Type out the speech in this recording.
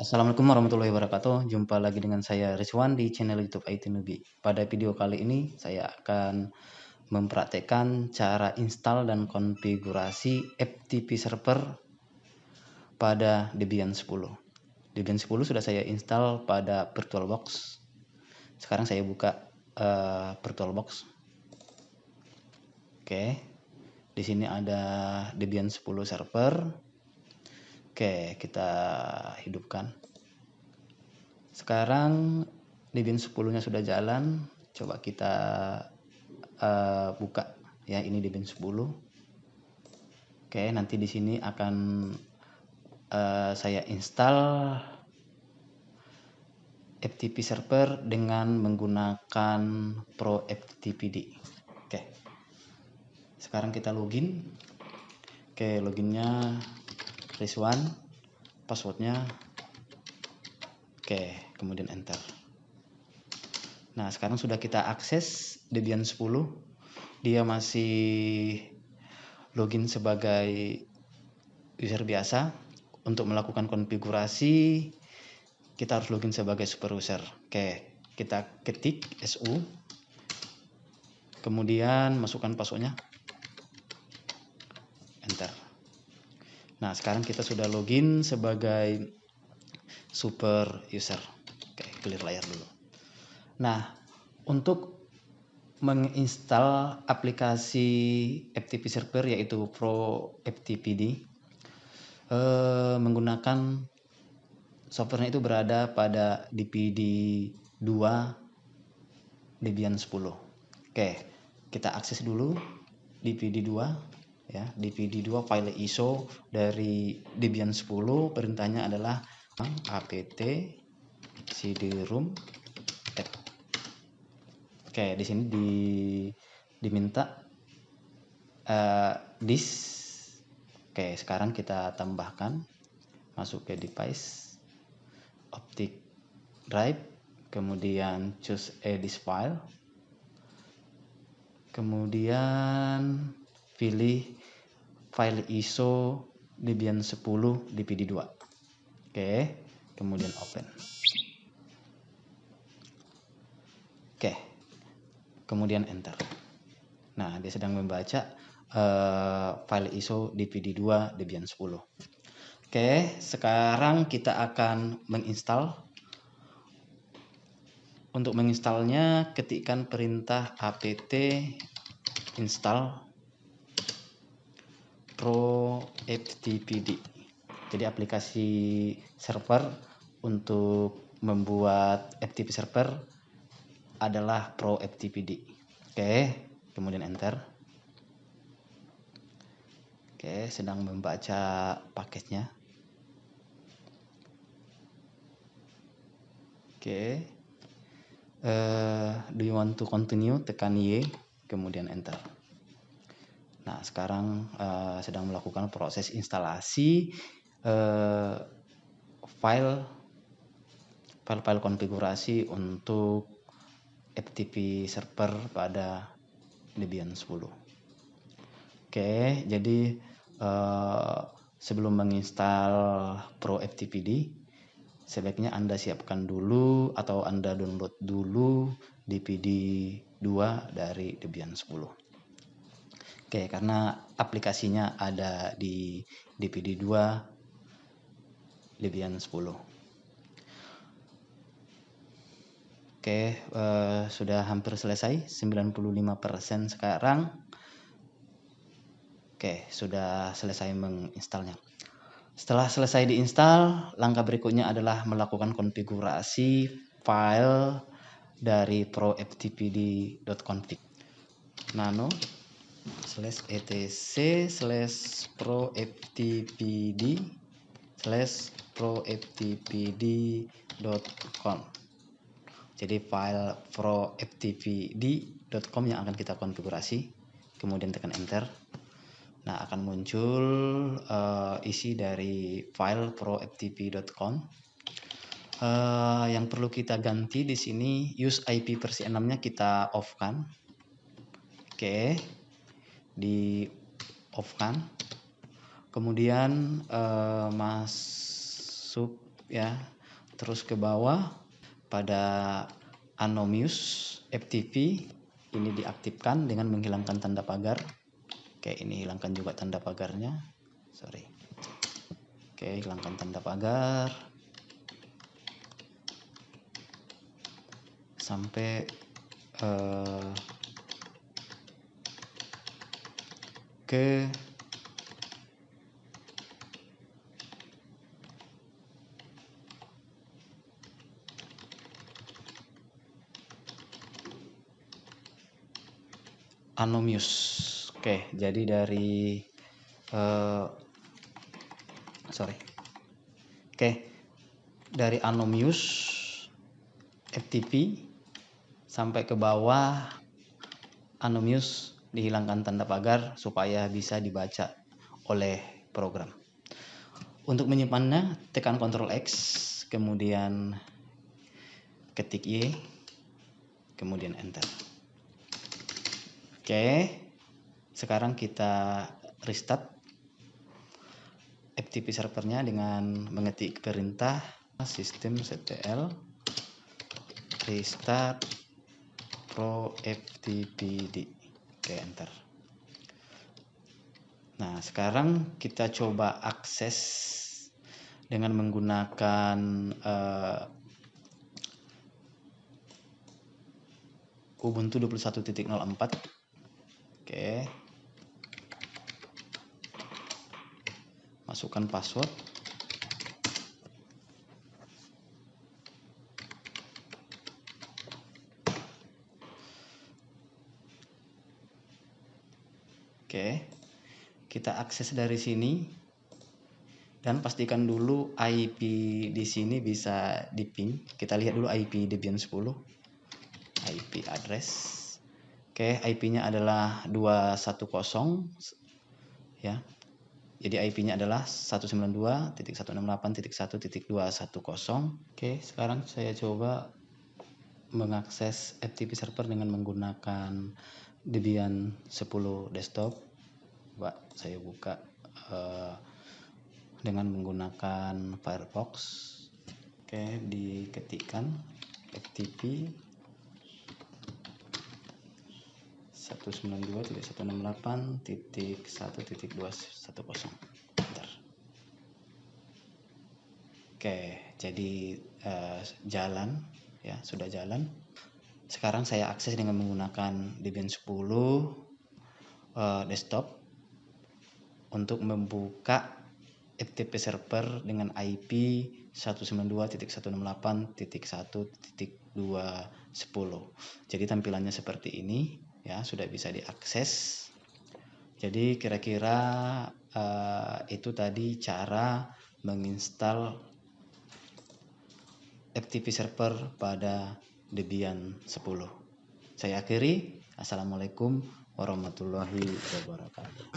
Assalamualaikum warahmatullahi wabarakatuh. Jumpa lagi dengan saya Rizwan di channel YouTube IT Newbie. Pada video kali ini saya akan mempraktekkan cara install dan konfigurasi FTP server pada Debian 10. Debian 10 sudah saya install pada VirtualBox. Sekarang saya buka VirtualBox. Oke. Di sini ada Debian 10 server. Oke, kita hidupkan. Sekarang Debian 10-nya sudah jalan. Coba kita buka ya, ini Debian 10. Oke, nanti di sini akan saya install FTP server dengan menggunakan Pro FTPD. Oke. Sekarang kita login. Oke, loginnya Rizwan, passwordnya. Oke, kemudian enter. Nah, sekarang sudah kita akses Debian 10. Dia masih login sebagai user biasa. Untuk melakukan konfigurasi, kita harus login sebagai super user. Oke, kita ketik SU. Kemudian masukkan passwordnya. Enter. Nah, sekarang kita sudah login sebagai super user. Oke, clear layar dulu. Nah, untuk menginstal aplikasi FTP server yaitu Pro FTPD menggunakan softwarenya itu berada pada DPD 2 Debian 10. Oke, kita akses dulu DPD 2 ya. DPD 2 file ISO dari Debian 10, perintahnya adalah apt cd-rom. Oke, di sini diminta disk. Oke, sekarang kita tambahkan, masuk ke device, optic drive, kemudian choose a disk file, kemudian pilih file ISO Debian 10 DPD2. Oke, kemudian open. Oke, kemudian enter. Nah, dia sedang membaca file ISO DPD2 Debian 10. Oke, sekarang kita akan menginstal. Untuk menginstalnya, ketikkan perintah apt install Pro FTPD. Jadi aplikasi server untuk membuat FTP server adalah Pro FTPD. Oke, kemudian enter. Oke, sedang membaca paketnya. Oke. Do you want to continue? Tekan Y, kemudian enter. Nah, sekarang sedang melakukan proses instalasi file konfigurasi untuk FTP server pada Debian 10. Oke, jadi sebelum menginstal Pro FTPD, sebaiknya Anda siapkan dulu atau Anda download dulu DPD 2 dari Debian 10. Oke, karena aplikasinya ada di DPD 2 Debian 10. Oke, sudah hampir selesai, 95% sekarang. Oke, sudah selesai menginstalnya. Setelah selesai diinstal, langkah berikutnya adalah melakukan konfigurasi file dari proftpd.config. nano /etc/proftpd/proftpd.com. Jadi file proftpd.com yang akan kita konfigurasi. Kemudian tekan enter. Nah, akan muncul isi dari file proftp.com. Yang perlu kita ganti di sini, use IP versi 6-nya kita off-kan. Oke, di off-kan. Kemudian masuk ya terus ke bawah pada Anomius FTP ini diaktifkan dengan menghilangkan tanda pagar. Oke, ini hilangkan juga tanda pagarnya. Sorry. Oke, hilangkan tanda pagar. Sampai ke Anomius. Oke, jadi dari dari Anomius FTP sampai ke bawah Anomius dihilangkan tanda pagar supaya bisa dibaca oleh program. Untuk menyimpannya tekan Ctrl X, kemudian ketik Y, kemudian enter. Oke, sekarang kita restart FTP servernya dengan mengetik perintah systemctl restart pro ftpd. Oke, enter. Nah, sekarang kita coba akses dengan menggunakan Ubuntu 21.04. Oke. Masukkan password. Oke. Kita akses dari sini dan pastikan dulu IP di sini bisa di ping. Kita lihat dulu IP Debian 10. IP address. Oke, IP-nya adalah 210 ya. Jadi IP-nya adalah 192.168.1.210. Oke, sekarang saya coba mengakses FTP server dengan menggunakan Debian 10 desktop. Coba saya buka dengan menggunakan Firefox. Oke, diketikkan FTP 192.168.1.210. Bentar. Oke, jadi jalan ya, sudah jalan. Sekarang saya akses dengan menggunakan Debian 10 desktop untuk membuka FTP server dengan IP 192.168.1.210. Jadi tampilannya seperti ini ya, sudah bisa diakses. Jadi kira-kira itu tadi cara menginstal FTP server pada Debian 10. Saya akhiri. Assalamualaikum warahmatullahi wabarakatuh.